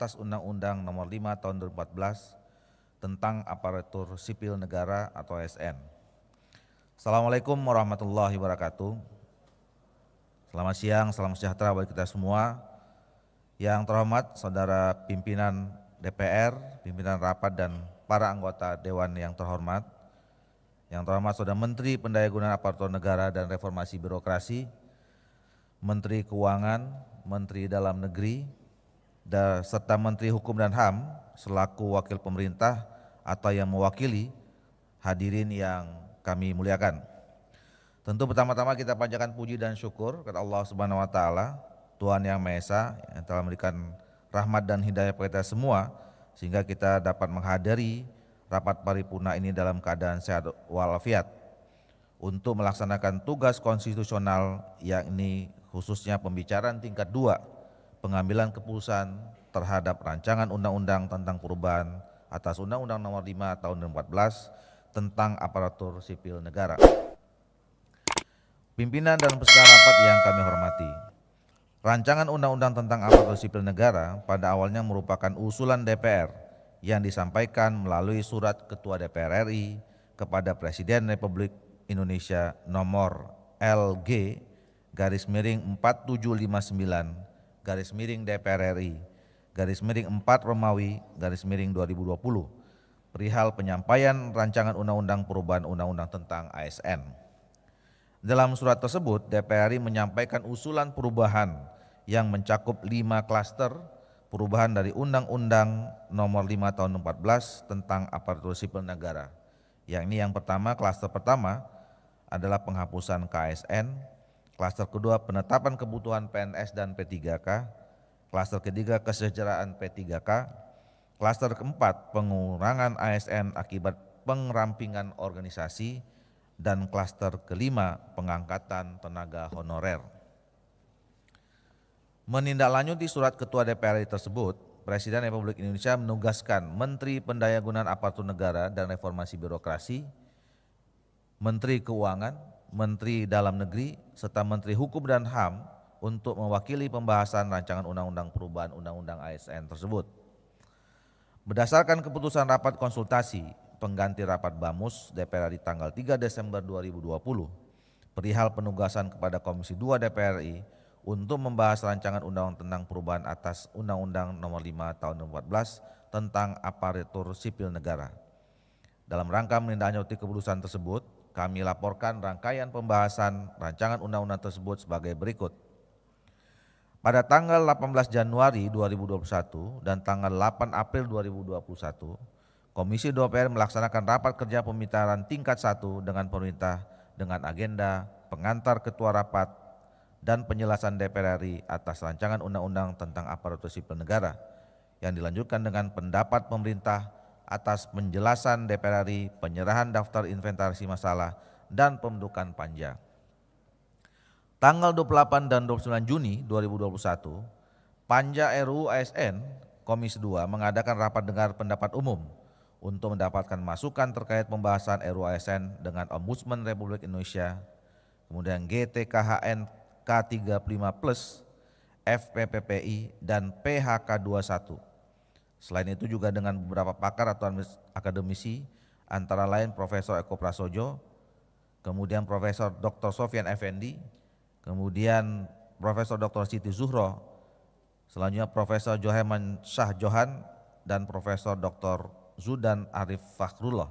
atas Undang-Undang Nomor 5 Tahun 2014 tentang Aparatur Sipil Negara atau ASN. Assalamualaikum warahmatullahi wabarakatuh. Selamat siang, salam sejahtera bagi kita semua. Yang terhormat Saudara Pimpinan DPR, Pimpinan Rapat dan para anggota Dewan yang terhormat. Yang terhormat Saudara Menteri Pendayagunaan Aparatur Negara dan Reformasi Birokrasi, Menteri Keuangan, Menteri Dalam Negeri, serta Menteri Hukum dan HAM selaku wakil pemerintah atau yang mewakili hadirin yang kami muliakan. Tentu pertama-tama kita panjatkan puji dan syukur kepada Allah Subhanahu wa taala, Tuhan yang Maha Esa yang telah memberikan rahmat dan hidayah kepada kita semua sehingga kita dapat menghadiri rapat paripurna ini dalam keadaan sehat walafiat untuk melaksanakan tugas konstitusional, yakni khususnya pembicaraan tingkat 2, pengambilan keputusan terhadap rancangan undang-undang tentang perubahan atas Undang-Undang Nomor 5 Tahun 2014 tentang Aparatur Sipil Negara. Pimpinan dan peserta rapat yang kami hormati, rancangan undang-undang tentang Aparatur Sipil Negara pada awalnya merupakan usulan DPR yang disampaikan melalui surat Ketua DPR RI kepada Presiden Republik Indonesia nomor LG-4759/DPR RI _4 Romawi _2020 perihal penyampaian rancangan undang-undang perubahan undang-undang tentang ASN. Dalam surat tersebut, DPR RI menyampaikan usulan perubahan yang mencakup 5 klaster perubahan dari Undang-Undang Nomor 5 Tahun 2014 tentang Aparatur Sipil Negara. Yakni yang pertama, klaster pertama adalah penghapusan KASN, klaster kedua penetapan kebutuhan PNS dan P3K, klaster ketiga kesejahteraan P3K, klaster keempat pengurangan ASN akibat pengrampingan organisasi, dan klaster kelima pengangkatan tenaga honorer. Menindaklanjuti surat Ketua DPR RI tersebut, Presiden Republik Indonesia menugaskan Menteri Pendayagunaan Aparatur Negara dan Reformasi Birokrasi, Menteri Keuangan, Menteri Dalam Negeri, serta Menteri Hukum dan HAM untuk mewakili pembahasan rancangan undang-undang perubahan undang-undang ASN tersebut. Berdasarkan keputusan rapat konsultasi pengganti rapat BAMUS DPR RI tanggal 3 Desember 2020 perihal penugasan kepada Komisi 2 DPR RI untuk membahas rancangan undang-undang tentang perubahan atas Undang-Undang Nomor 5 Tahun 2014 tentang Aparatur Sipil Negara. Dalam rangka menindaklanjuti keputusan tersebut, kami laporkan rangkaian pembahasan rancangan undang-undang tersebut sebagai berikut. Pada tanggal 18 Januari 2021 dan tanggal 8 April 2021, Komisi DPR melaksanakan rapat kerja pembicaraan tingkat 1 dengan pemerintah dengan agenda pengantar ketua rapat dan penjelasan DPR RI atas rancangan undang-undang tentang Aparatur Sipil Negara yang dilanjutkan dengan pendapat pemerintah atas penjelasan DPR RI, penyerahan daftar inventarisasi masalah, dan pembentukan panja. Tanggal 28 dan 29 Juni 2021, Panja RUU ASN Komisi 2 mengadakan rapat dengar pendapat umum untuk mendapatkan masukan terkait pembahasan RUU ASN dengan Ombudsman Republik Indonesia, kemudian GTKHN K35+, FPPPI, dan PHK 21. Selain itu juga dengan beberapa pakar atau akademisi, antara lain Profesor Eko Prasojo, kemudian Profesor Dr. Sofyan Effendi, kemudian Profesor Dr. Siti Zuhro, selanjutnya Profesor Joherman Shah Johan, dan Profesor Dr. Zudan Arif Fakhrullah.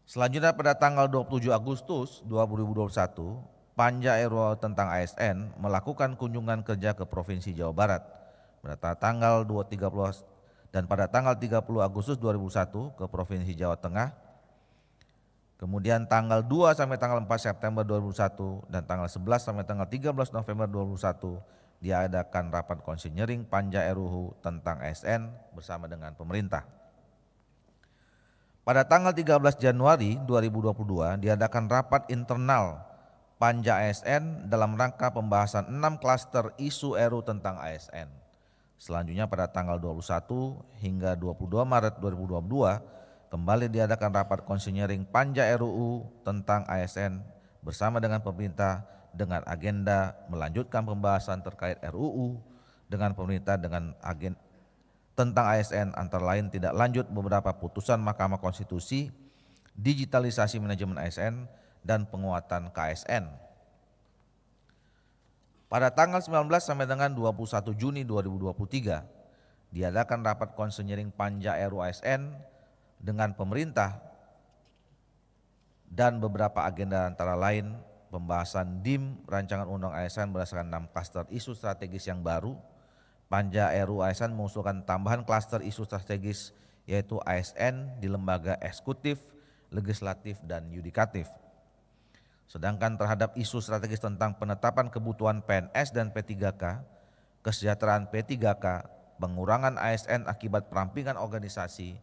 Selanjutnya pada tanggal 27 Agustus 2021, Panja RUU tentang ASN melakukan kunjungan kerja ke Provinsi Jawa Barat pada tanggal 30 dan pada tanggal 30 Agustus 2001 ke Provinsi Jawa Tengah. Kemudian tanggal 2 sampai tanggal 4 September 2001 dan tanggal 11 sampai tanggal 13 November 2001 diadakan rapat konsinyering Panja RUU tentang ASN bersama dengan pemerintah. Pada tanggal 13 Januari 2022 diadakan rapat internal Panja ASN dalam rangka pembahasan 6 klaster isu RUU tentang ASN. Selanjutnya pada tanggal 21 hingga 22 Maret 2022 kembali diadakan rapat konsinyering Panja RUU tentang ASN bersama dengan pemerintah dengan agenda melanjutkan pembahasan terkait RUU dengan pemerintah dengan tentang ASN antara lain tidak lanjut beberapa putusan Mahkamah Konstitusi, digitalisasi manajemen ASN, dan penguatan KSN. Pada tanggal 19 sampai dengan 21 Juni 2023 diadakan rapat konseling Panja RUU ASN dengan pemerintah dan beberapa agenda antara lain pembahasan DIM rancangan undang ASN berdasarkan 6 klaster isu strategis yang baru. Panja RUU ASN mengusulkan tambahan klaster isu strategis yaitu ASN di lembaga eksekutif, legislatif, dan yudikatif. Sedangkan terhadap isu strategis tentang penetapan kebutuhan PNS dan P3K, kesejahteraan P3K, pengurangan ASN akibat perampingan organisasi,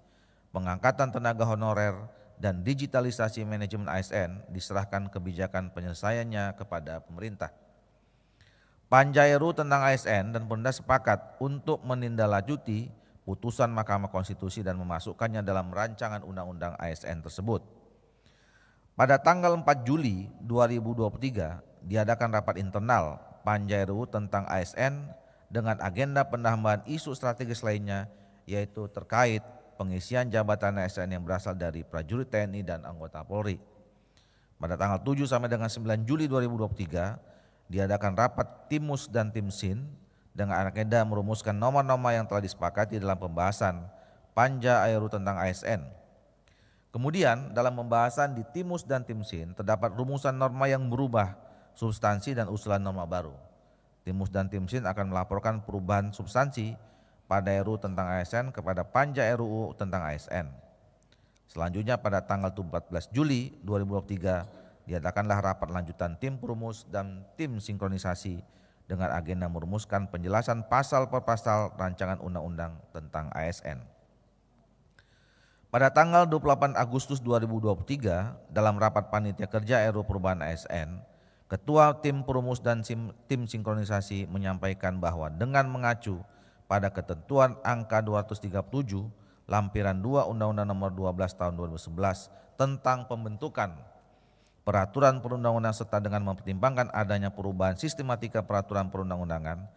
pengangkatan tenaga honorer, dan digitalisasi manajemen ASN diserahkan kebijakan penyelesaiannya kepada pemerintah. Panja RUU tentang ASN dan pemerintah sepakat untuk menindaklanjuti putusan Mahkamah Konstitusi dan memasukkannya dalam rancangan undang-undang ASN tersebut. Pada tanggal 4 Juli 2023 diadakan rapat internal Panja RUU tentang ASN dengan agenda penambahan isu strategis lainnya yaitu terkait pengisian jabatan ASN yang berasal dari prajurit TNI dan anggota Polri. Pada tanggal 7 sampai dengan 9 Juli 2023 diadakan rapat Timus dan Timsin dengan agenda merumuskan norma-norma yang telah disepakati dalam pembahasan Panja RUU tentang ASN. Kemudian dalam pembahasan di Timus dan Timsin terdapat rumusan norma yang berubah substansi dan usulan norma baru. Timus dan Timsin akan melaporkan perubahan substansi pada RUU tentang ASN kepada Panja RUU tentang ASN. Selanjutnya pada tanggal 14 Juli 2023 diadakanlah rapat lanjutan tim perumus dan tim sinkronisasi dengan agenda merumuskan penjelasan pasal per pasal rancangan undang-undang tentang ASN. Pada tanggal 28 Agustus 2023 dalam rapat panitia kerja RUU perubahan ASN, Ketua tim perumus dan tim sinkronisasi menyampaikan bahwa dengan mengacu pada ketentuan angka 237 lampiran 2 Undang-Undang Nomor 12 Tahun 2011 tentang pembentukan peraturan perundang-undangan serta dengan mempertimbangkan adanya perubahan sistematika peraturan perundang-undangan,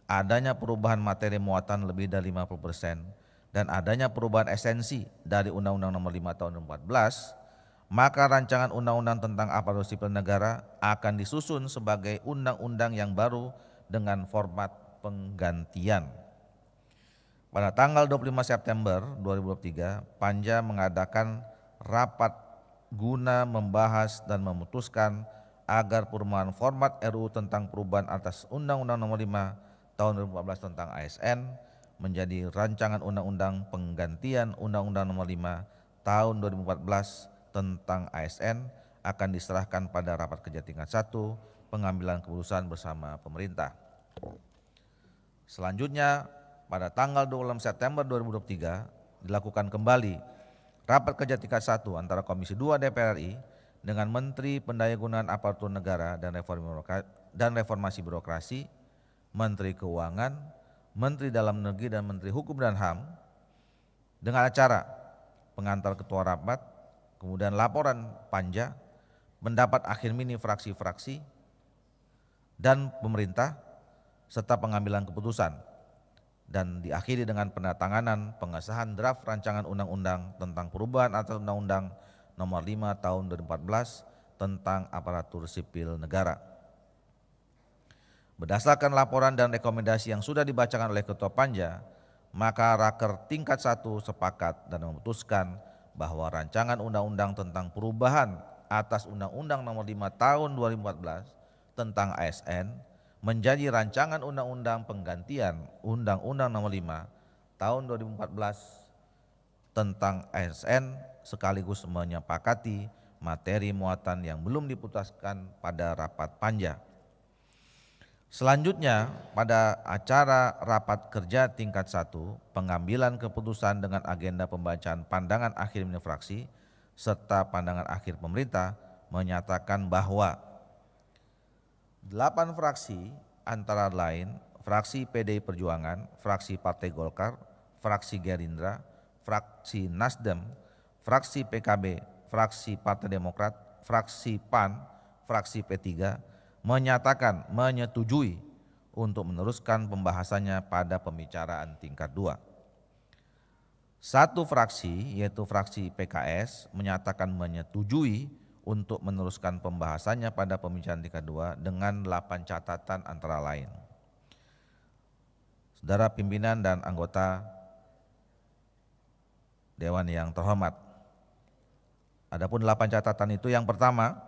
adanya perubahan materi muatan lebih dari 50%, dan adanya perubahan esensi dari Undang-Undang Nomor 5 Tahun 2014, maka rancangan undang-undang tentang aparatur sipil negara akan disusun sebagai undang-undang yang baru dengan format penggantian. Pada tanggal 25 September 2023, Panja mengadakan rapat guna membahas dan memutuskan agar perubahan format RUU tentang perubahan atas Undang-Undang Nomor 5 Tahun 2014 tentang ASN menjadi rancangan undang-undang penggantian Undang-Undang Nomor 5 Tahun 2014 tentang ASN akan diserahkan pada rapat kerja tingkat 1 pengambilan keputusan bersama pemerintah. Selanjutnya pada tanggal 26 September 2023 dilakukan kembali rapat kerja tingkat 1 antara Komisi 2 DPR RI dengan Menteri Pendayagunaan Aparatur Negara dan Reformasi Birokrasi, Menteri Keuangan, Menteri Dalam Negeri dan Menteri Hukum dan HAM dengan acara pengantar ketua rapat, kemudian laporan Panja, pendapat akhir mini fraksi-fraksi dan pemerintah serta pengambilan keputusan, dan diakhiri dengan penandatanganan pengesahan draft rancangan undang-undang tentang perubahan atas Undang-Undang Nomor 5 Tahun 2014 tentang aparatur sipil negara. Berdasarkan laporan dan rekomendasi yang sudah dibacakan oleh Ketua Panja, maka Raker tingkat 1 sepakat dan memutuskan bahwa rancangan undang-undang tentang perubahan atas Undang-Undang Nomor 5 Tahun 2014 tentang ASN menjadi rancangan undang-undang penggantian Undang-Undang Nomor 5 Tahun 2014 tentang ASN sekaligus menyepakati materi muatan yang belum diputuskan pada rapat Panja. Selanjutnya pada acara rapat kerja tingkat 1 pengambilan keputusan dengan agenda pembacaan pandangan akhir mini fraksi serta pandangan akhir pemerintah menyatakan bahwa 8 fraksi antara lain fraksi PDI Perjuangan, fraksi Partai Golkar, fraksi Gerindra, fraksi Nasdem, fraksi PKB, fraksi Partai Demokrat, fraksi PAN, fraksi P3 menyatakan menyetujui untuk meneruskan pembahasannya pada pembicaraan tingkat 2. Satu fraksi, yaitu fraksi PKS, menyatakan menyetujui untuk meneruskan pembahasannya pada pembicaraan tingkat 2 dengan 8 catatan antara lain. Saudara pimpinan dan anggota Dewan yang terhormat, adapun 8 catatan itu, yang pertama,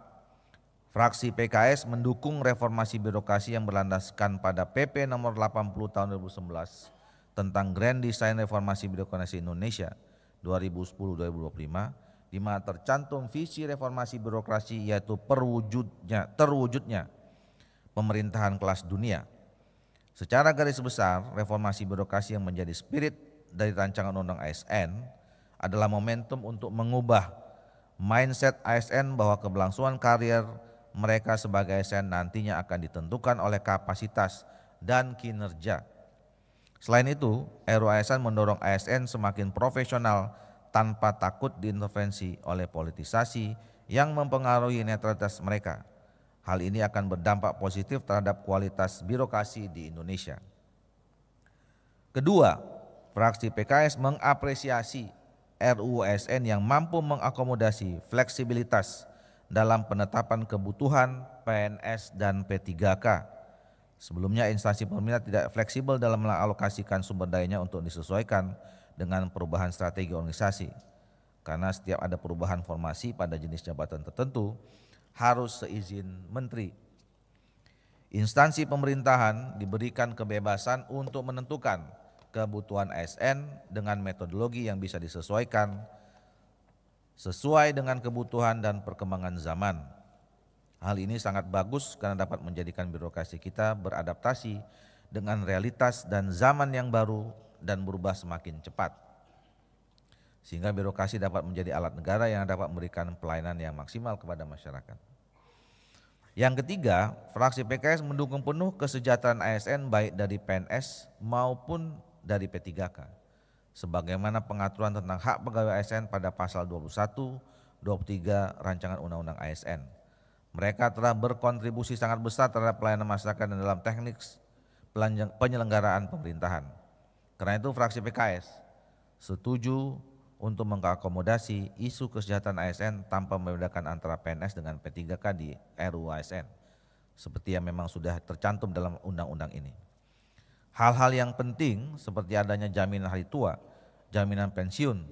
fraksi PKS mendukung reformasi birokrasi yang berlandaskan pada PP nomor 80 tahun 2011 tentang Grand Design Reformasi Birokrasi Indonesia 2010-2025, di mana tercantum visi reformasi birokrasi yaitu terwujudnya pemerintahan kelas dunia. Secara garis besar, reformasi birokrasi yang menjadi spirit dari rancangan undang-undang ASN adalah momentum untuk mengubah mindset ASN bahwa keberlangsungan karir mereka sebagai ASN nantinya akan ditentukan oleh kapasitas dan kinerja. Selain itu, RUU ASN mendorong ASN semakin profesional tanpa takut diintervensi oleh politisasi yang mempengaruhi netralitas mereka. Hal ini akan berdampak positif terhadap kualitas birokrasi di Indonesia. Kedua, fraksi PKS mengapresiasi RUU ASN yang mampu mengakomodasi fleksibilitas dalam penetapan kebutuhan PNS dan P3K. Sebelumnya instansi pemerintah tidak fleksibel dalam mengalokasikan sumber dayanya untuk disesuaikan dengan perubahan strategi organisasi. Karena setiap ada perubahan formasi pada jenis jabatan tertentu harus seizin menteri. Instansi pemerintahan diberikan kebebasan untuk menentukan kebutuhan ASN dengan metodologi yang bisa disesuaikan sesuai dengan kebutuhan dan perkembangan zaman. Hal ini sangat bagus karena dapat menjadikan birokrasi kita beradaptasi dengan realitas dan zaman yang baru dan berubah semakin cepat. Sehingga birokrasi dapat menjadi alat negara yang dapat memberikan pelayanan yang maksimal kepada masyarakat. Yang ketiga, fraksi PKS mendukung penuh kesejahteraan ASN baik dari PNS maupun dari P3K. Sebagaimana pengaturan tentang hak pegawai ASN pada pasal 21, 23 rancangan undang-undang ASN. Mereka telah berkontribusi sangat besar terhadap pelayanan masyarakat dan dalam teknik penyelenggaraan pemerintahan. Karena itu fraksi PKS setuju untuk mengakomodasi isu kesejahteraan ASN tanpa membedakan antara PNS dengan P3K di RUU ASN, seperti yang memang sudah tercantum dalam undang-undang ini. Hal-hal yang penting seperti adanya jaminan hari tua, jaminan pensiun,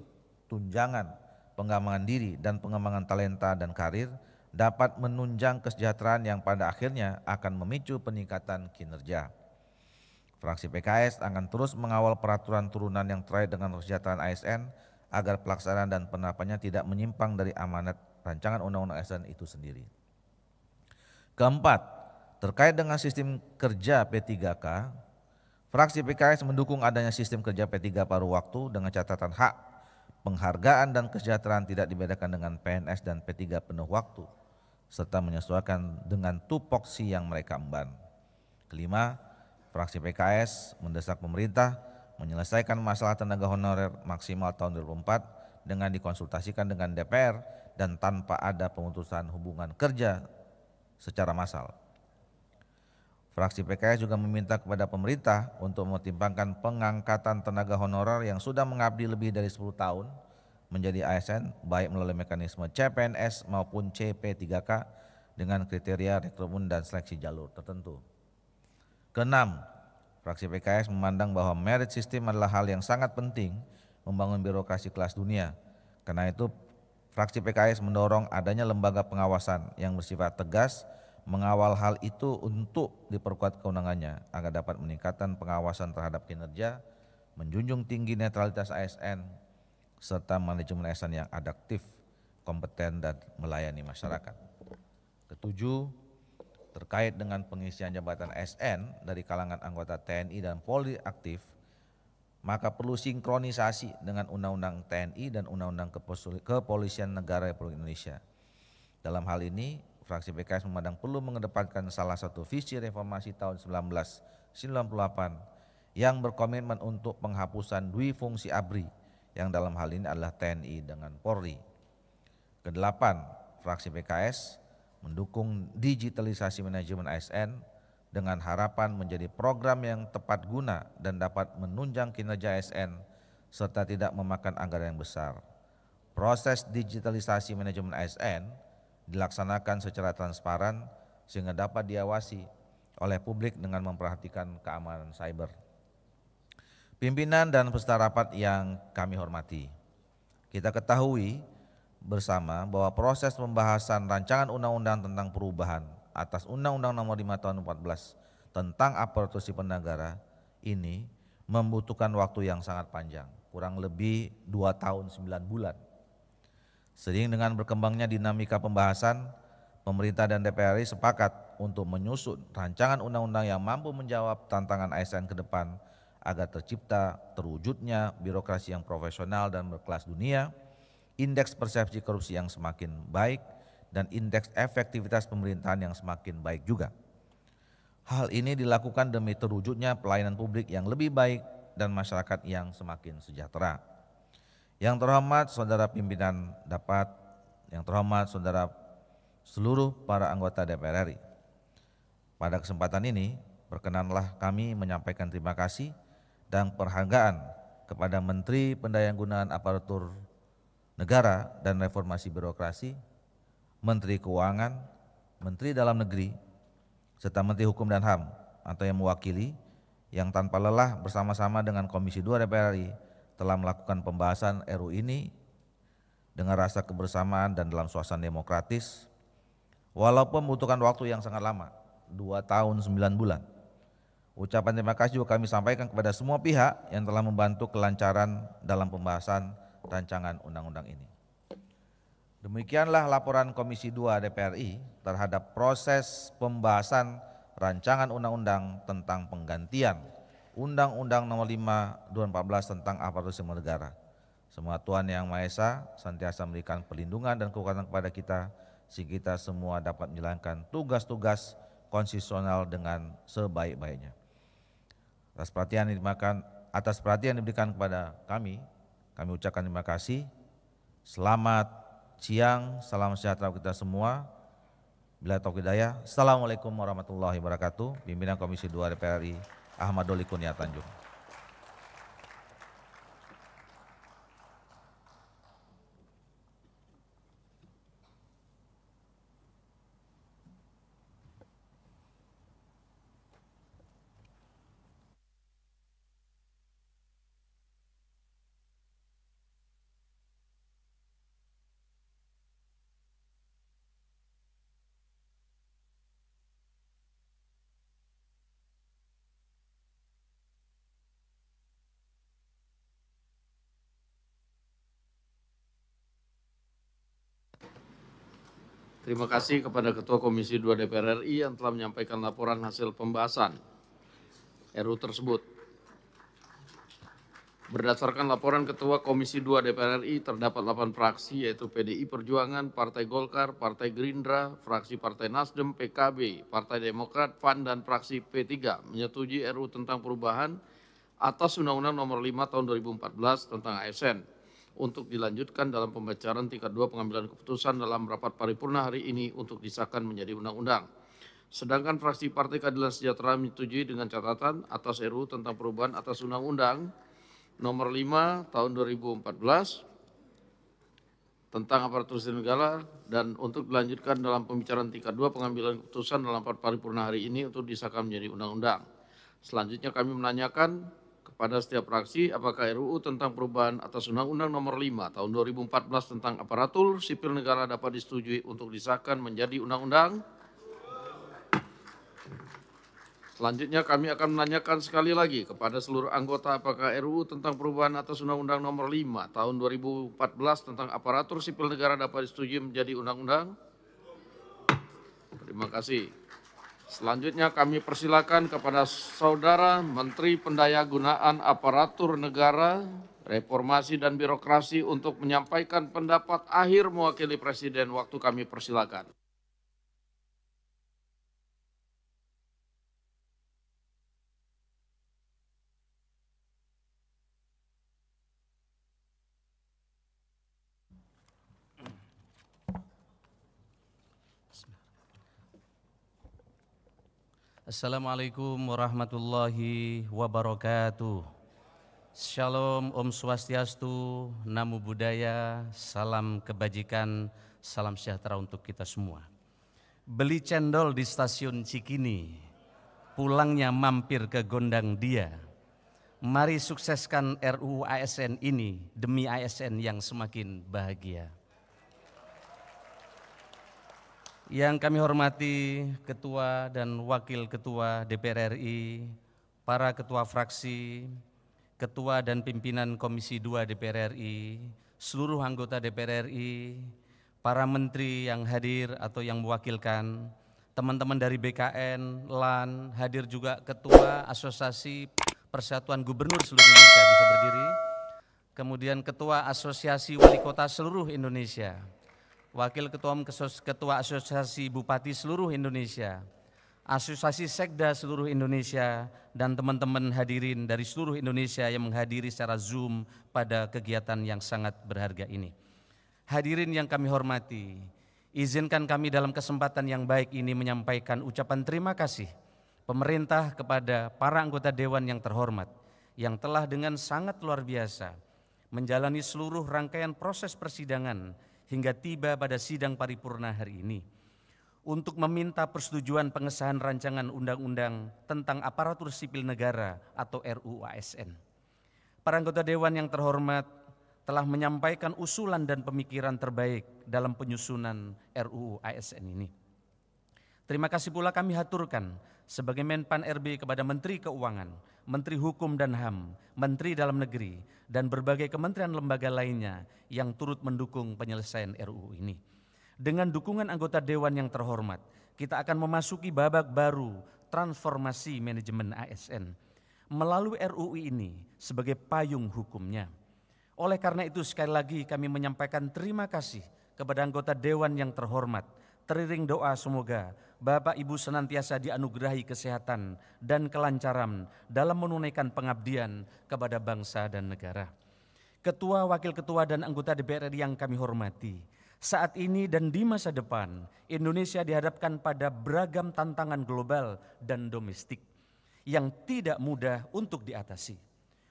tunjangan, pengembangan diri, dan pengembangan talenta dan karir dapat menunjang kesejahteraan yang pada akhirnya akan memicu peningkatan kinerja. Fraksi PKS akan terus mengawal peraturan turunan yang terkait dengan kesejahteraan ASN agar pelaksanaan dan penerapannya tidak menyimpang dari amanat rancangan undang-undang ASN itu sendiri. Keempat, terkait dengan sistem kerja P3K, fraksi PKS mendukung adanya sistem kerja P3 paruh waktu dengan catatan hak, penghargaan dan kesejahteraan tidak dibedakan dengan PNS dan P3 penuh waktu, serta menyesuaikan dengan tupoksi yang mereka emban. Kelima, fraksi PKS mendesak pemerintah menyelesaikan masalah tenaga honorer maksimal tahun 2004 dengan dikonsultasikan dengan DPR dan tanpa ada pemutusan hubungan kerja secara massal. Fraksi PKS juga meminta kepada pemerintah untuk mempertimbangkan pengangkatan tenaga honorer yang sudah mengabdi lebih dari 10 tahun menjadi ASN baik melalui mekanisme CPNS maupun CP3K dengan kriteria rekrutmen dan seleksi jalur tertentu. Keenam, fraksi PKS memandang bahwa merit system adalah hal yang sangat penting membangun birokrasi kelas dunia. Karena itu fraksi PKS mendorong adanya lembaga pengawasan yang bersifat tegas mengawal hal itu untuk diperkuat kewenangannya agar dapat meningkatkan pengawasan terhadap kinerja, menjunjung tinggi netralitas ASN, serta manajemen ASN yang adaptif, kompeten dan melayani masyarakat. Ketujuh, terkait dengan pengisian jabatan ASN dari kalangan anggota TNI dan Polri aktif, maka perlu sinkronisasi dengan Undang-Undang TNI dan Undang-Undang Kepolisian Negara Republik Indonesia. Dalam hal ini, fraksi PKS memandang perlu mengedepankan salah satu visi reformasi tahun 1998 yang berkomitmen untuk penghapusan dui fungsi ABRI yang dalam hal ini adalah TNI dengan Polri. Kedelapan, fraksi PKS mendukung digitalisasi manajemen ASN dengan harapan menjadi program yang tepat guna dan dapat menunjang kinerja ASN serta tidak memakan anggaran yang besar. Proses digitalisasi manajemen ASN dilaksanakan secara transparan sehingga dapat diawasi oleh publik dengan memperhatikan keamanan cyber. Pimpinan dan peserta rapat yang kami hormati, kita ketahui bersama bahwa proses pembahasan rancangan undang-undang tentang perubahan atas Undang-Undang Nomor 5 Tahun 2014 tentang aparatur sipil negara ini membutuhkan waktu yang sangat panjang, kurang lebih 2 tahun 9 bulan. Seiring dengan berkembangnya dinamika pembahasan, pemerintah dan DPR RI sepakat untuk menyusun rancangan undang-undang yang mampu menjawab tantangan ASN ke depan agar terwujudnya birokrasi yang profesional dan berkelas dunia, indeks persepsi korupsi yang semakin baik, dan indeks efektivitas pemerintahan yang semakin baik juga. Hal ini dilakukan demi terwujudnya pelayanan publik yang lebih baik dan masyarakat yang semakin sejahtera. Yang terhormat saudara pimpinan dapat, yang terhormat saudara seluruh para anggota DPR RI. Pada kesempatan ini, perkenanlah kami menyampaikan terima kasih dan penghargaan kepada Menteri Pendayagunaan Aparatur Negara dan Reformasi Birokrasi, Menteri Keuangan, Menteri Dalam Negeri, serta Menteri Hukum dan HAM atau yang mewakili, yang tanpa lelah bersama-sama dengan Komisi 2 DPR RI telah melakukan pembahasan RUU ini dengan rasa kebersamaan dan dalam suasana demokratis, walaupun membutuhkan waktu yang sangat lama, 2 tahun 9 bulan. Ucapan terima kasih juga kami sampaikan kepada semua pihak yang telah membantu kelancaran dalam pembahasan rancangan undang-undang ini. Demikianlah laporan Komisi 2 DPR RI terhadap proses pembahasan rancangan undang-undang tentang penggantian Undang-Undang Nomor 5 2014 tentang aparatur sipil negara. Semoga Tuhan Yang Maha Esa senantiasa memberikan perlindungan dan kekuatan kepada kita, sehingga kita semua dapat menjalankan tugas-tugas konstitusional dengan sebaik-baiknya. Atas perhatian yang diberikan kepada kami ucapkan terima kasih. Selamat siang, salam sejahtera kita semua. Bila taufiq hidayah. Assalamualaikum warahmatullahi wabarakatuh. Pimpinan Komisi 2 DPR RI Ahmad Doli Kurnia Tanjung. Terima kasih kepada Ketua Komisi 2 DPR RI yang telah menyampaikan laporan hasil pembahasan RUU tersebut. Berdasarkan laporan Ketua Komisi 2 DPR RI, terdapat 8 fraksi yaitu PDI Perjuangan, Partai Golkar, Partai Gerindra, fraksi Partai Nasdem, PKB, Partai Demokrat, PAN, dan fraksi P3 menyetujui RUU tentang perubahan atas Undang-Undang Nomor 5 Tahun 2014 tentang ASN untuk dilanjutkan dalam pembacaan tingkat 2 pengambilan keputusan dalam rapat paripurna hari ini untuk disahkan menjadi undang-undang. Sedangkan fraksi Partai Keadilan Sejahtera menyetujui dengan catatan atas RUU tentang perubahan atas Undang-Undang Nomor 5 Tahun 2014 tentang aparatur sipil negara dan untuk dilanjutkan dalam pembicaraan tingkat 2 pengambilan keputusan dalam rapat paripurna hari ini untuk disahkan menjadi undang-undang. Selanjutnya kami menanyakan kepada setiap fraksi apakah RUU tentang perubahan atas Undang-Undang Nomor 5 Tahun 2014 tentang aparatur sipil negara dapat disetujui untuk disahkan menjadi undang-undang. Selanjutnya kami akan menanyakan sekali lagi kepada seluruh anggota apakah RUU tentang perubahan atas Undang-Undang Nomor 5 Tahun 2014 tentang aparatur sipil negara dapat disetujui menjadi undang-undang. Terima kasih. Selanjutnya kami persilakan kepada Saudara Menteri Pendayagunaan Aparatur Negara, Reformasi dan Birokrasi untuk menyampaikan pendapat akhir mewakili Presiden. Waktu kami persilakan. Assalamualaikum warahmatullahi wabarakatuh. Shalom, Om Swastiastu, Namo Buddhaya, salam kebajikan, salam sejahtera untuk kita semua. Beli cendol di stasiun Cikini, pulangnya mampir ke Gondang Dia. Mari sukseskan RUU ASN ini demi ASN yang semakin bahagia. Yang kami hormati Ketua dan Wakil Ketua DPR RI, para Ketua Fraksi, Ketua dan Pimpinan Komisi 2 DPR RI, seluruh anggota DPR RI, para Menteri yang hadir atau yang mewakilkan, teman-teman dari BKN, LAN, hadir juga Ketua Asosiasi Persatuan Gubernur seluruh Indonesia, bisa berdiri, kemudian Ketua Asosiasi Wali Kota seluruh Indonesia, Wakil Ketua Asosiasi Bupati seluruh Indonesia, Asosiasi Sekda seluruh Indonesia, dan teman-teman hadirin dari seluruh Indonesia yang menghadiri secara Zoom pada kegiatan yang sangat berharga ini. Hadirin yang kami hormati, izinkan kami dalam kesempatan yang baik ini menyampaikan ucapan terima kasih pemerintah kepada para anggota Dewan yang terhormat, yang telah dengan sangat luar biasa menjalani seluruh rangkaian proses persidangan hingga tiba pada sidang paripurna hari ini untuk meminta persetujuan pengesahan rancangan undang-undang tentang aparatur sipil negara atau RUU ASN. Para anggota Dewan yang terhormat telah menyampaikan usulan dan pemikiran terbaik dalam penyusunan RUU ASN ini. Terima kasih pula kami haturkan sebagai Menpan RB kepada Menteri Keuangan, Menteri Hukum dan HAM, Menteri Dalam Negeri, dan berbagai kementerian lembaga lainnya yang turut mendukung penyelesaian RUU ini. Dengan dukungan anggota Dewan yang terhormat, kita akan memasuki babak baru transformasi manajemen ASN melalui RUU ini sebagai payung hukumnya. Oleh karena itu sekali lagi kami menyampaikan terima kasih kepada anggota Dewan yang terhormat. Teriring doa semoga Bapak Ibu senantiasa dianugerahi kesehatan dan kelancaran dalam menunaikan pengabdian kepada bangsa dan negara. Ketua, Wakil Ketua, dan anggota DPR RI yang kami hormati, saat ini dan di masa depan Indonesia dihadapkan pada beragam tantangan global dan domestik yang tidak mudah untuk diatasi.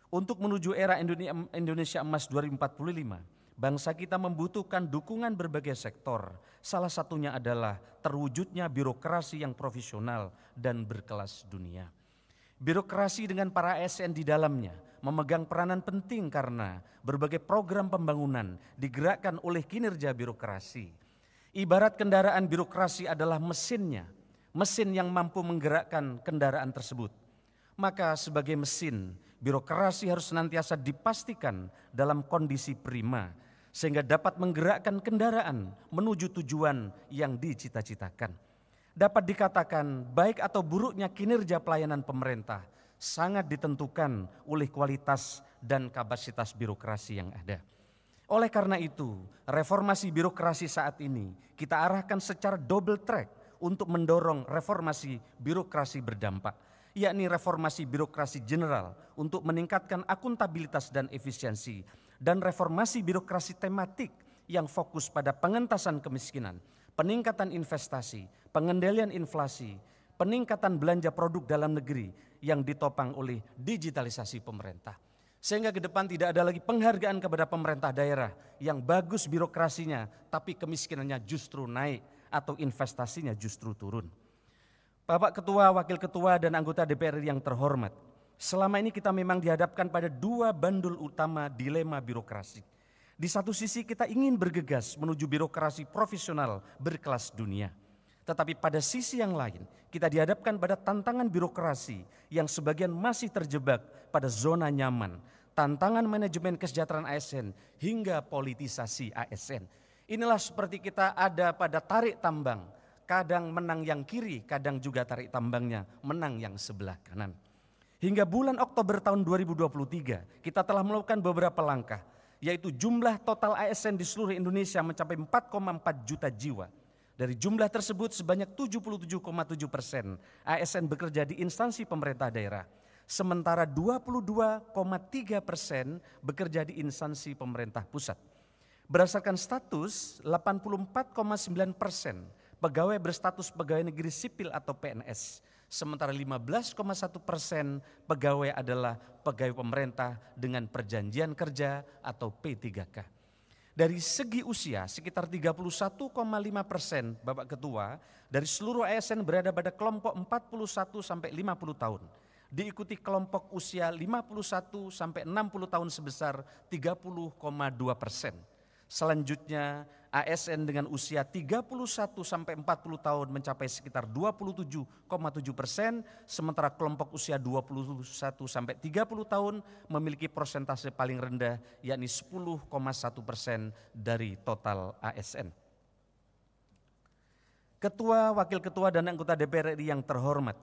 Untuk menuju era Indonesia Emas 2045, bangsa kita membutuhkan dukungan berbagai sektor. Salah satunya adalah terwujudnya birokrasi yang profesional dan berkelas dunia. Birokrasi dengan para ASN di dalamnya memegang peranan penting karena berbagai program pembangunan digerakkan oleh kinerja birokrasi. Ibarat kendaraan birokrasi adalah mesinnya, mesin yang mampu menggerakkan kendaraan tersebut. Maka sebagai mesin, birokrasi harus senantiasa dipastikan dalam kondisi prima, sehingga dapat menggerakkan kendaraan menuju tujuan yang dicita-citakan. Dapat dikatakan baik atau buruknya kinerja pelayanan pemerintah sangat ditentukan oleh kualitas dan kapasitas birokrasi yang ada. Oleh karena itu, reformasi birokrasi saat ini kita arahkan secara double track untuk mendorong reformasi birokrasi berdampak, yakni reformasi birokrasi general untuk meningkatkan akuntabilitas dan efisiensi, dan reformasi birokrasi tematik yang fokus pada pengentasan kemiskinan, peningkatan investasi, pengendalian inflasi, peningkatan belanja produk dalam negeri yang ditopang oleh digitalisasi pemerintah. Sehingga ke depan tidak ada lagi penghargaan kepada pemerintah daerah yang bagus birokrasinya tapi kemiskinannya justru naik atau investasinya justru turun. Bapak Ketua, Wakil Ketua, dan anggota DPR yang terhormat, selama ini kita memang dihadapkan pada dua bandul utama dilema birokrasi. Di satu sisi kita ingin bergegas menuju birokrasi profesional berkelas dunia. Tetapi pada sisi yang lain kita dihadapkan pada tantangan birokrasi yang sebagian masih terjebak pada zona nyaman, tantangan manajemen kesejahteraan ASN hingga politisasi ASN. Inilah seperti kita ada pada tarik tambang, kadang menang yang kiri, kadang juga tarik tambangnya menang yang sebelah kanan. Hingga bulan Oktober tahun 2023 kita telah melakukan beberapa langkah, yaitu jumlah total ASN di seluruh Indonesia mencapai 4,4 juta jiwa. Dari jumlah tersebut sebanyak 77,7% ASN bekerja di instansi pemerintah daerah, sementara 22,3% bekerja di instansi pemerintah pusat. Berdasarkan status, 84,9% pegawai berstatus pegawai negeri sipil atau PNS, sementara 15,1% pegawai adalah pegawai pemerintah dengan perjanjian kerja atau P3K. Dari segi usia sekitar 31,5% Bapak Ketua dari seluruh ASN berada pada kelompok 41 sampai 50 tahun. Diikuti kelompok usia 51 sampai 60 tahun sebesar 30,2%. Selanjutnya ASN dengan usia 31 sampai 40 tahun mencapai sekitar 27,7%, sementara kelompok usia 21 sampai 30 tahun memiliki persentase paling rendah yakni 10,1% dari total ASN. Ketua, Wakil Ketua dan anggota DPR RI yang terhormat,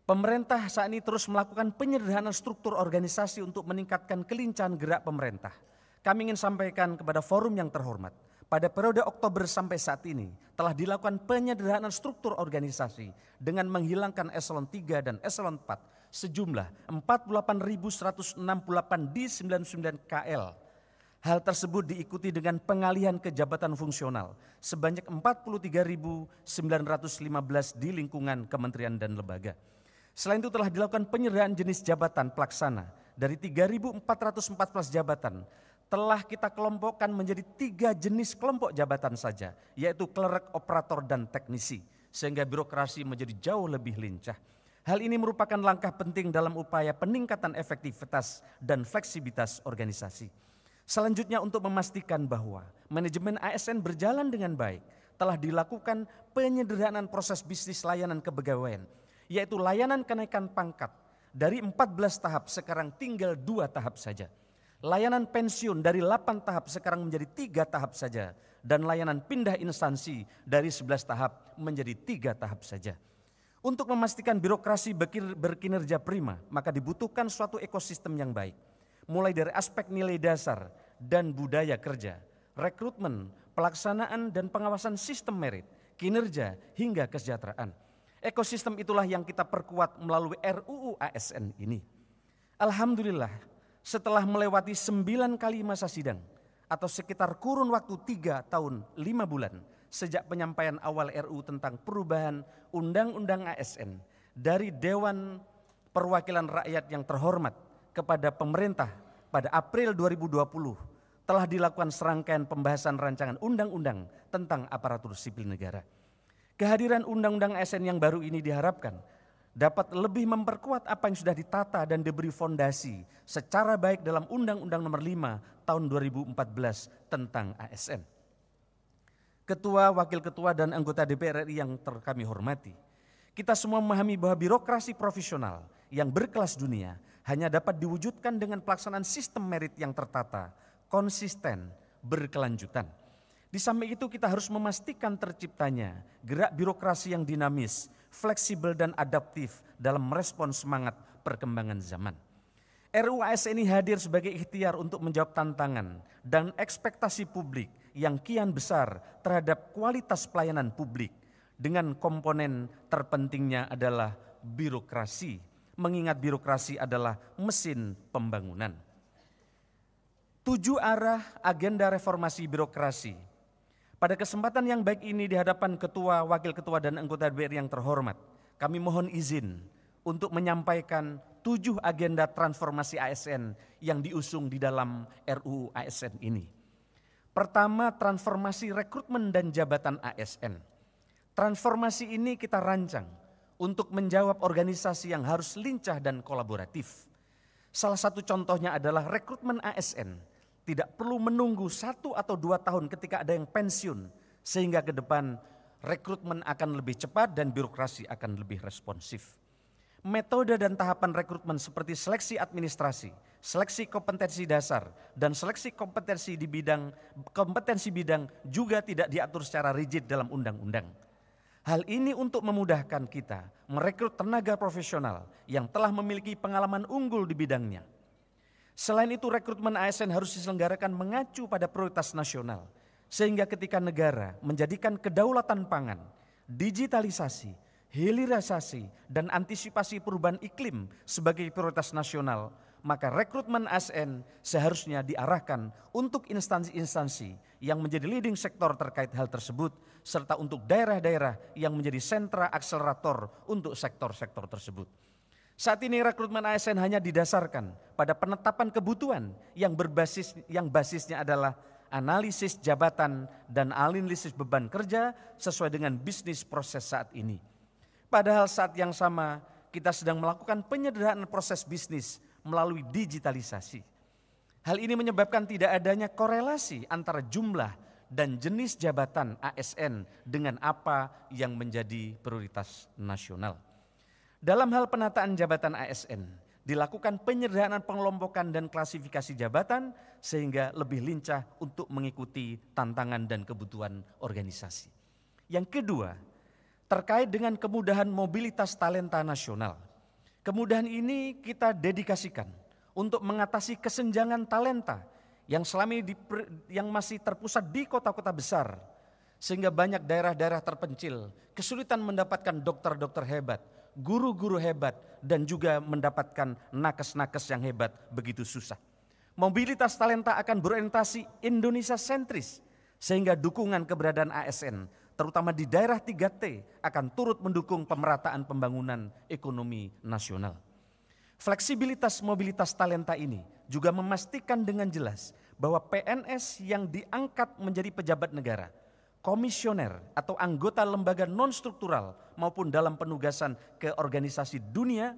pemerintah saat ini terus melakukan penyederhanaan struktur organisasi untuk meningkatkan kelincahan gerak pemerintah. Kami ingin sampaikan kepada forum yang terhormat, pada periode Oktober sampai saat ini telah dilakukan penyederhanaan struktur organisasi dengan menghilangkan eselon 3 dan eselon 4 sejumlah 48.168 di 99 KL. Hal tersebut diikuti dengan pengalihan ke jabatan fungsional sebanyak 43.915 di lingkungan kementerian dan lembaga. Selain itu telah dilakukan penyederhanaan jenis jabatan pelaksana dari 3.414 jabatan telah kita kelompokkan menjadi 3 jenis kelompok jabatan saja, yaitu klerek, operator, dan teknisi, sehingga birokrasi menjadi jauh lebih lincah. Hal ini merupakan langkah penting dalam upaya peningkatan efektivitas dan fleksibilitas organisasi. Selanjutnya untuk memastikan bahwa manajemen ASN berjalan dengan baik, telah dilakukan penyederhanaan proses bisnis layanan kepegawaian, yaitu layanan kenaikan pangkat dari 14 tahap sekarang tinggal 2 tahap saja. Layanan pensiun dari 8 tahap sekarang menjadi 3 tahap saja. Dan layanan pindah instansi dari 11 tahap menjadi 3 tahap saja. Untuk memastikan birokrasi berkinerja prima, maka dibutuhkan suatu ekosistem yang baik. Mulai dari aspek nilai dasar dan budaya kerja, rekrutmen, pelaksanaan dan pengawasan sistem merit, kinerja hingga kesejahteraan. Ekosistem itulah yang kita perkuat melalui RUU ASN ini. Alhamdulillah, setelah melewati 9 kali masa sidang atau sekitar kurun waktu 3 tahun 5 bulan sejak penyampaian awal RUU tentang perubahan Undang-Undang ASN dari Dewan Perwakilan Rakyat yang terhormat kepada pemerintah pada April 2020 telah dilakukan serangkaian pembahasan rancangan undang-undang tentang aparatur sipil negara. Kehadiran Undang-Undang ASN yang baru ini diharapkan dapat lebih memperkuat apa yang sudah ditata dan diberi fondasi secara baik dalam Undang-Undang Nomor 5 Tahun 2014 tentang ASN. Ketua, Wakil Ketua dan anggota DPR RI yang kami hormati, kita semua memahami bahwa birokrasi profesional yang berkelas dunia hanya dapat diwujudkan dengan pelaksanaan sistem merit yang tertata, konsisten, berkelanjutan. Di samping itu kita harus memastikan terciptanya gerak birokrasi yang dinamis, fleksibel dan adaptif dalam merespons semangat perkembangan zaman. RUU ASN ini hadir sebagai ikhtiar untuk menjawab tantangan dan ekspektasi publik yang kian besar terhadap kualitas pelayanan publik dengan komponen terpentingnya adalah birokrasi, mengingat birokrasi adalah mesin pembangunan. 7 arah agenda reformasi birokrasi. Pada kesempatan yang baik ini di hadapan Ketua, Wakil Ketua dan anggota DPR yang terhormat, kami mohon izin untuk menyampaikan 7 agenda transformasi ASN yang diusung di dalam RUU ASN ini. Pertama, transformasi rekrutmen dan jabatan ASN. Transformasi ini kita rancang untuk menjawab organisasi yang harus lincah dan kolaboratif. Salah satu contohnya adalah rekrutmen ASN. Tidak perlu menunggu 1 atau 2 tahun ketika ada yang pensiun, sehingga ke depan rekrutmen akan lebih cepat dan birokrasi akan lebih responsif. Metode dan tahapan rekrutmen seperti seleksi administrasi, seleksi kompetensi dasar, dan seleksi kompetensi bidang juga tidak diatur secara rigid dalam undang-undang. Hal ini untuk memudahkan kita merekrut tenaga profesional yang telah memiliki pengalaman unggul di bidangnya. Selain itu, rekrutmen ASN harus diselenggarakan mengacu pada prioritas nasional, sehingga ketika negara menjadikan kedaulatan pangan, digitalisasi, hilirisasi, dan antisipasi perubahan iklim sebagai prioritas nasional, maka rekrutmen ASN seharusnya diarahkan untuk instansi-instansi yang menjadi leading sektor terkait hal tersebut, serta untuk daerah-daerah yang menjadi sentra akselerator untuk sektor-sektor tersebut. Saat ini rekrutmen ASN hanya didasarkan pada penetapan kebutuhan yang basisnya adalah analisis jabatan dan analisis beban kerja sesuai dengan bisnis proses saat ini. Padahal saat yang sama kita sedang melakukan penyederhanaan proses bisnis melalui digitalisasi. Hal ini menyebabkan tidak adanya korelasi antara jumlah dan jenis jabatan ASN dengan apa yang menjadi prioritas nasional. Dalam hal penataan jabatan ASN, dilakukan penyederhanaan pengelompokan dan klasifikasi jabatan sehingga lebih lincah untuk mengikuti tantangan dan kebutuhan organisasi. Yang kedua, terkait dengan kemudahan mobilitas talenta nasional. Kemudahan ini kita dedikasikan untuk mengatasi kesenjangan talenta yang selama ini yang masih terpusat di kota-kota besar, sehingga banyak daerah-daerah terpencil kesulitan mendapatkan dokter-dokter hebat, guru-guru hebat, dan juga mendapatkan nakes-nakes yang hebat begitu susah. Mobilitas talenta akan berorientasi Indonesia sentris, sehingga dukungan keberadaan ASN terutama di daerah 3T akan turut mendukung pemerataan pembangunan ekonomi nasional. Fleksibilitas mobilitas talenta ini juga memastikan dengan jelas bahwa PNS yang diangkat menjadi pejabat negara, komisioner atau anggota lembaga non-struktural maupun dalam penugasan ke organisasi dunia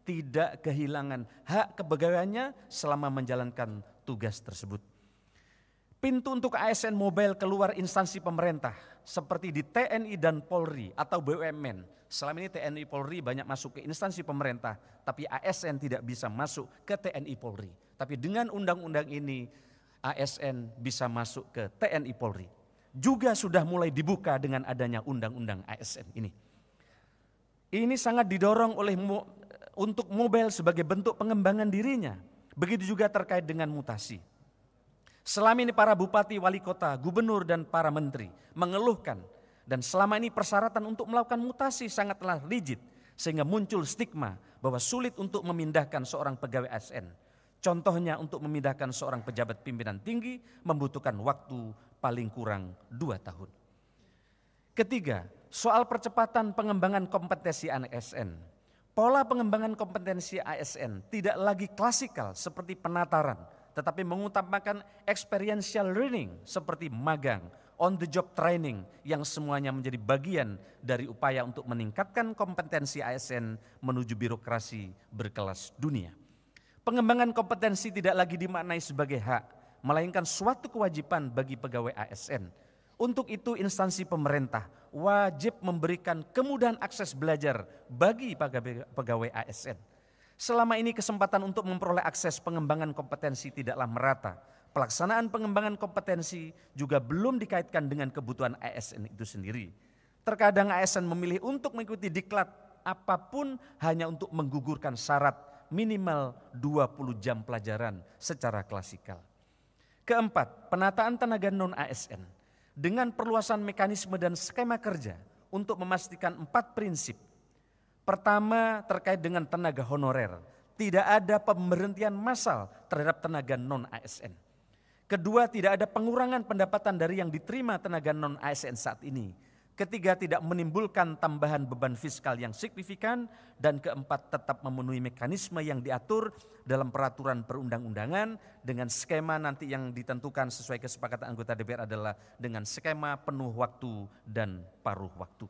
tidak kehilangan hak kepegawaiannya selama menjalankan tugas tersebut. Pintu untuk ASN mobile keluar instansi pemerintah seperti di TNI dan Polri atau BUMN. Selama ini TNI Polri banyak masuk ke instansi pemerintah, tapi ASN tidak bisa masuk ke TNI Polri. Tapi dengan undang-undang ini ASN bisa masuk ke TNI Polri. Juga sudah mulai dibuka dengan adanya undang-undang ASN ini. Ini sangat didorong oleh untuk mobile sebagai bentuk pengembangan dirinya. Begitu juga terkait dengan mutasi. Selama ini para bupati, wali kota, gubernur, dan para menteri mengeluhkan dan selama ini persyaratan untuk melakukan mutasi sangatlah rigid sehingga muncul stigma bahwa sulit untuk memindahkan seorang pegawai ASN. Contohnya untuk memindahkan seorang pejabat pimpinan tinggi membutuhkan waktu paling kurang 2 tahun. Ketiga, soal percepatan pengembangan kompetensi ASN. Pola pengembangan kompetensi ASN tidak lagi klasikal seperti penataran, tetapi mengutamakan experiential learning seperti magang, on the job training yang semuanya menjadi bagian dari upaya untuk meningkatkan kompetensi ASN menuju birokrasi berkelas dunia. Pengembangan kompetensi tidak lagi dimaknai sebagai hak, melainkan suatu kewajiban bagi pegawai ASN. Untuk itu instansi pemerintah wajib memberikan kemudahan akses belajar bagi pegawai ASN. Selama ini kesempatan untuk memperoleh akses pengembangan kompetensi tidaklah merata. Pelaksanaan pengembangan kompetensi juga belum dikaitkan dengan kebutuhan ASN itu sendiri. Terkadang ASN memilih untuk mengikuti diklat apapun hanya untuk menggugurkan syarat minimal 20 jam pelajaran secara klasikal. Keempat, penataan tenaga non-ASN dengan perluasan mekanisme dan skema kerja untuk memastikan 4 prinsip. Pertama, terkait dengan tenaga honorer, tidak ada pemberhentian massal terhadap tenaga non-ASN. Kedua, tidak ada pengurangan pendapatan dari yang diterima tenaga non-ASN saat ini. Ketiga, tidak menimbulkan tambahan beban fiskal yang signifikan. Dan keempat, tetap memenuhi mekanisme yang diatur dalam peraturan perundang-undangan dengan skema nanti yang ditentukan sesuai kesepakatan anggota DPR adalah dengan skema penuh waktu dan paruh waktu.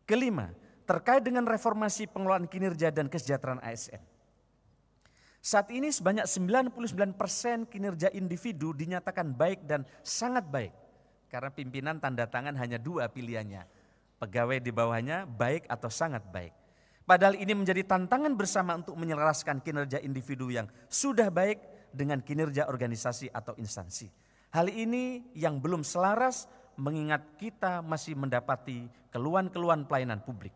Kelima, terkait dengan reformasi pengelolaan kinerja dan kesejahteraan ASN. Saat ini sebanyak 99% kinerja individu dinyatakan baik dan sangat baik. Karena pimpinan tanda tangan hanya 2 pilihannya. Pegawai di bawahnya baik atau sangat baik. Padahal ini menjadi tantangan bersama untuk menyelaraskan kinerja individu yang sudah baik dengan kinerja organisasi atau instansi. Hal ini yang belum selaras mengingat kita masih mendapati keluhan-keluhan pelayanan publik.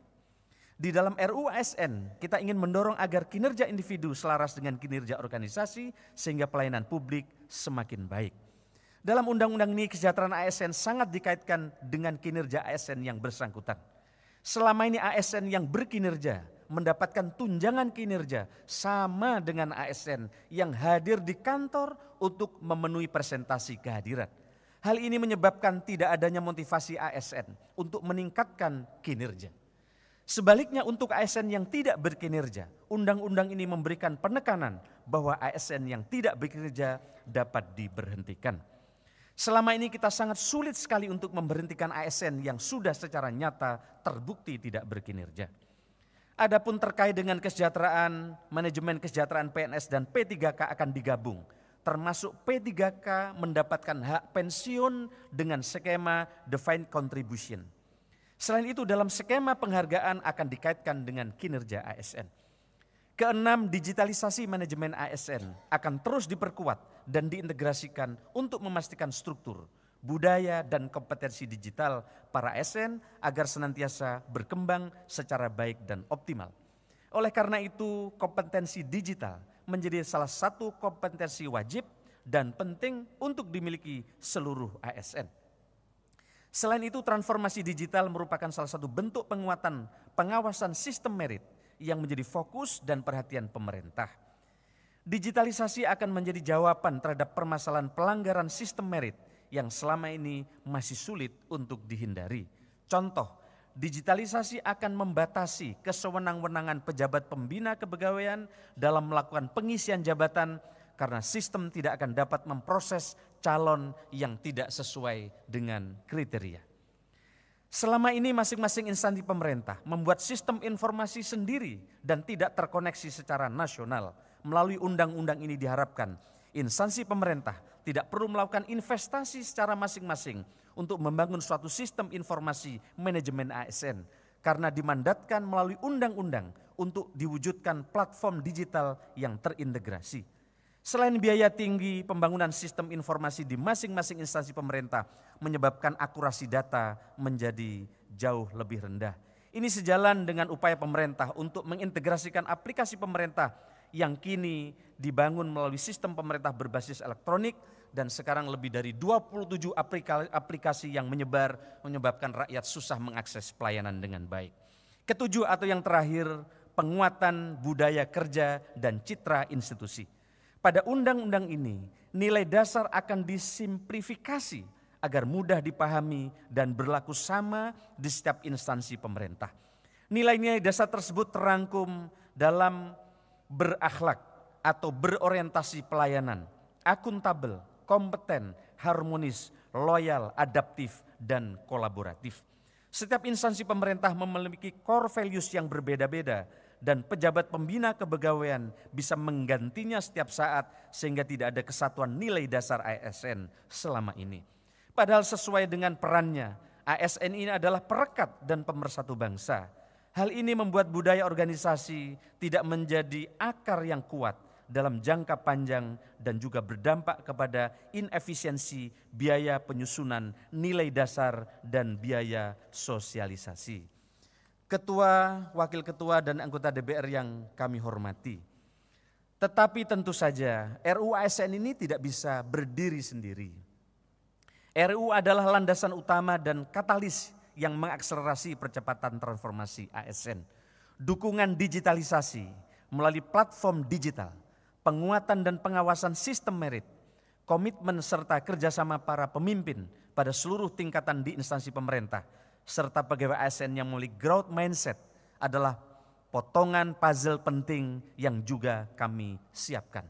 Di dalam RUU ASN, kita ingin mendorong agar kinerja individu selaras dengan kinerja organisasi sehingga pelayanan publik semakin baik. Dalam undang-undang ini kesejahteraan ASN sangat dikaitkan dengan kinerja ASN yang bersangkutan. Selama ini ASN yang berkinerja mendapatkan tunjangan kinerja sama dengan ASN yang hadir di kantor untuk memenuhi presentasi kehadiran. Hal ini menyebabkan tidak adanya motivasi ASN untuk meningkatkan kinerja. Sebaliknya untuk ASN yang tidak berkinerja, undang-undang ini memberikan penekanan bahwa ASN yang tidak bekerja dapat diberhentikan. Selama ini kita sangat sulit sekali untuk memberhentikan ASN yang sudah secara nyata terbukti tidak berkinerja. Adapun terkait dengan kesejahteraan, manajemen kesejahteraan PNS dan P3K akan digabung, termasuk P3K mendapatkan hak pensiun dengan skema defined contribution. Selain itu dalam skema penghargaan akan dikaitkan dengan kinerja ASN. Keenam, digitalisasi manajemen ASN akan terus diperkuat dan diintegrasikan untuk memastikan struktur, budaya dan kompetensi digital para ASN agar senantiasa berkembang secara baik dan optimal. Oleh karena itu, kompetensi digital menjadi salah satu kompetensi wajib dan penting untuk dimiliki seluruh ASN. Selain itu, transformasi digital merupakan salah satu bentuk penguatan pengawasan sistem merit yang menjadi fokus dan perhatian pemerintah. Digitalisasi akan menjadi jawaban terhadap permasalahan pelanggaran sistem merit yang selama ini masih sulit untuk dihindari. Contoh, digitalisasi akan membatasi kesewenang-wenangan pejabat pembina kepegawaian dalam melakukan pengisian jabatan karena sistem tidak akan dapat memproses calon yang tidak sesuai dengan kriteria. Selama ini masing-masing instansi pemerintah membuat sistem informasi sendiri dan tidak terkoneksi secara nasional. Melalui undang-undang ini diharapkan instansi pemerintah tidak perlu melakukan investasi secara masing-masing untuk membangun suatu sistem informasi manajemen ASN karena dimandatkan melalui undang-undang untuk diwujudkan platform digital yang terintegrasi. Selain biaya tinggi, pembangunan sistem informasi di masing-masing instansi pemerintah menyebabkan akurasi data menjadi jauh lebih rendah. Ini sejalan dengan upaya pemerintah untuk mengintegrasikan aplikasi pemerintah yang kini dibangun melalui sistem pemerintah berbasis elektronik dan sekarang lebih dari 27 aplikasi yang menyebabkan rakyat susah mengakses pelayanan dengan baik. Ketujuh atau yang terakhir, penguatan budaya kerja dan citra institusi. Pada undang-undang ini, nilai dasar akan disimplifikasi agar mudah dipahami dan berlaku sama di setiap instansi pemerintah. Nilai-nilai dasar tersebut terangkum dalam berakhlak atau berorientasi pelayanan, akuntabel, kompeten, harmonis, loyal, adaptif, dan kolaboratif. Setiap instansi pemerintah memiliki core values yang berbeda-beda dan pejabat pembina kepegawaian bisa menggantinya setiap saat sehingga tidak ada kesatuan nilai dasar ASN selama ini. Padahal sesuai dengan perannya, ASN ini adalah perekat dan pemersatu bangsa. Hal ini membuat budaya organisasi tidak menjadi akar yang kuat dalam jangka panjang dan juga berdampak kepada inefisiensi biaya penyusunan nilai dasar dan biaya sosialisasi. Ketua, wakil ketua, dan anggota DPR yang kami hormati. Tetapi tentu saja RUU ASN ini tidak bisa berdiri sendiri. RUU adalah landasan utama dan katalis yang mengakselerasi percepatan transformasi ASN. Dukungan digitalisasi melalui platform digital, penguatan dan pengawasan sistem merit, komitmen serta kerjasama para pemimpin pada seluruh tingkatan di instansi pemerintah, serta pegawai ASN yang memiliki growth mindset adalah potongan puzzle penting yang juga kami siapkan.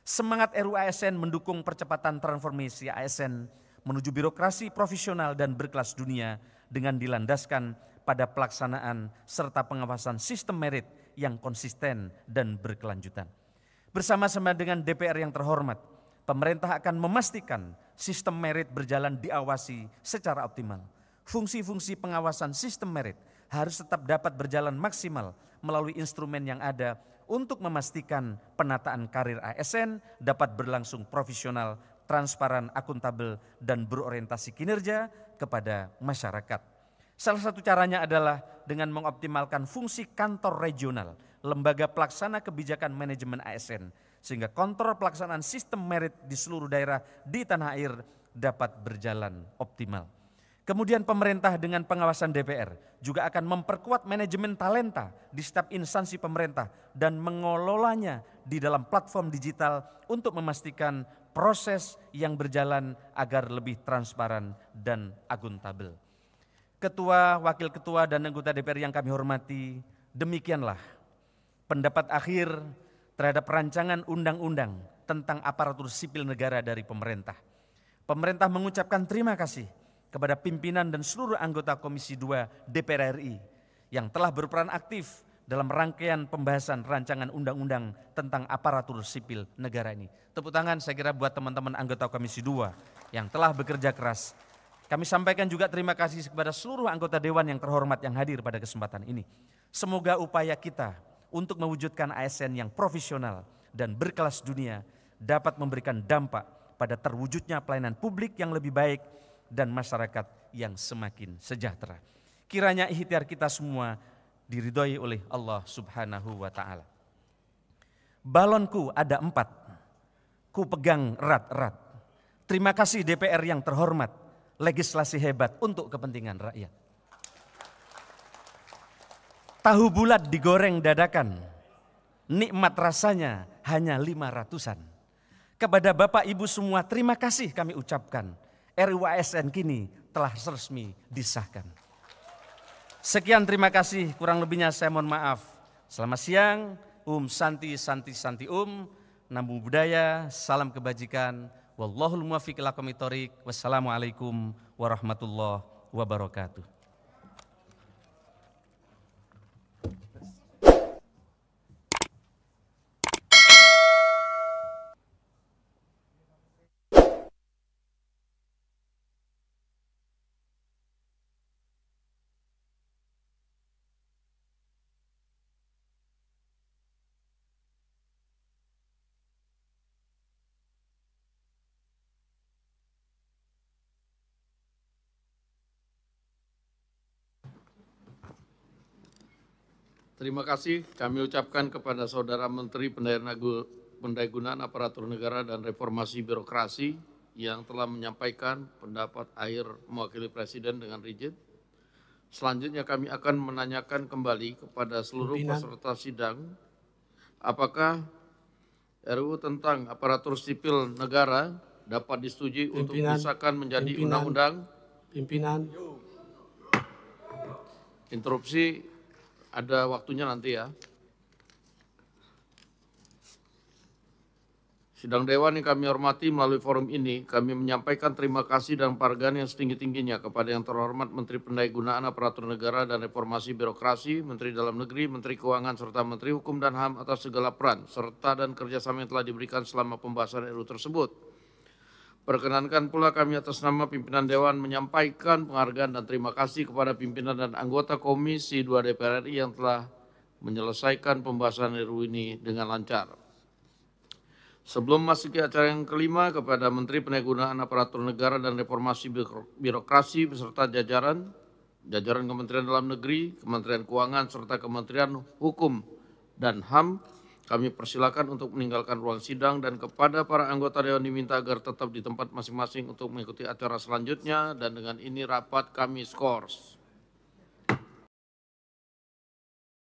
Semangat RUU ASN mendukung percepatan transformasi ASN menuju birokrasi profesional dan berkelas dunia dengan dilandaskan pada pelaksanaan serta pengawasan sistem merit yang konsisten dan berkelanjutan. Bersama-sama dengan DPR yang terhormat, pemerintah akan memastikan sistem merit berjalan diawasi secara optimal. Fungsi-fungsi pengawasan sistem merit harus tetap dapat berjalan maksimal melalui instrumen yang ada untuk memastikan penataan karir ASN dapat berlangsung profesional, transparan, akuntabel, dan berorientasi kinerja kepada masyarakat. Salah satu caranya adalah dengan mengoptimalkan fungsi kantor regional, lembaga pelaksana kebijakan manajemen ASN, sehingga kontrol pelaksanaan sistem merit di seluruh daerah di tanah air dapat berjalan optimal. Kemudian pemerintah dengan pengawasan DPR juga akan memperkuat manajemen talenta di setiap instansi pemerintah dan mengelolanya di dalam platform digital untuk memastikan proses yang berjalan agar lebih transparan dan akuntabel. Ketua, Wakil Ketua, dan anggota DPR yang kami hormati, demikianlah pendapat akhir terhadap rancangan undang-undang tentang aparatur sipil negara dari pemerintah. Pemerintah mengucapkan terima kasih kepada pimpinan dan seluruh anggota Komisi 2 DPR RI yang telah berperan aktif dalam rangkaian pembahasan rancangan undang-undang tentang aparatur sipil negara ini. Tepuk tangan saya kira buat teman-teman anggota Komisi 2 yang telah bekerja keras. Kami sampaikan juga terima kasih kepada seluruh anggota Dewan yang terhormat yang hadir pada kesempatan ini. Semoga upaya kita untuk mewujudkan ASN yang profesional dan berkelas dunia dapat memberikan dampak pada terwujudnya pelayanan publik yang lebih baik dan masyarakat yang semakin sejahtera. Kiranya ikhtiar kita semua diridhoi oleh Allah Subhanahu wa Ta'ala. Balonku ada 4, ku pegang erat-erat. Terima kasih DPR yang terhormat, legislasi hebat untuk kepentingan rakyat. Tahu bulat digoreng dadakan, nikmat rasanya hanya 500-an. Kepada Bapak Ibu semua terima kasih kami ucapkan. RUU ASN kini telah resmi disahkan. Sekian terima kasih, kurang lebihnya saya mohon maaf. Selamat siang, Santi Santi Santi Namo Buddhaya, salam kebajikan. Wallahul muwaffiq ila aqwamit thoriq. Wassalamualaikum warahmatullahi wabarakatuh. Terima kasih kami ucapkan kepada Saudara Menteri Pendayagunaan Aparatur Negara dan Reformasi Birokrasi yang telah menyampaikan pendapat akhir mewakili Presiden dengan rigid. Selanjutnya kami akan menanyakan kembali kepada seluruh peserta sidang, apakah RUU tentang aparatur sipil negara dapat disetujui untuk disahkan menjadi undang-undang. Interupsi. Ada waktunya nanti ya. Sidang Dewan yang kami hormati, melalui forum ini kami menyampaikan terima kasih dan penghargaan yang setinggi-tingginya kepada yang terhormat Menteri Pendayagunaan Aparatur Negara dan Reformasi Birokrasi, Menteri Dalam Negeri, Menteri Keuangan, serta Menteri Hukum dan HAM atas segala peran serta dan kerjasama yang telah diberikan selama pembahasan RUU tersebut. Perkenankan pula kami atas nama pimpinan Dewan menyampaikan penghargaan dan terima kasih kepada pimpinan dan anggota Komisi 2 DPR RI yang telah menyelesaikan pembahasan RUU ini dengan lancar. Sebelum masuk ke acara yang kelima, kepada Menteri Pendayagunaan Aparatur Negara dan Reformasi Birokrasi beserta jajaran Kementerian Dalam Negeri, Kementerian Keuangan, serta Kementerian Hukum dan HAM, kami persilakan untuk meninggalkan ruang sidang, dan kepada para anggota Dewan diminta agar tetap di tempat masing-masing untuk mengikuti acara selanjutnya, dan dengan ini rapat kami skors.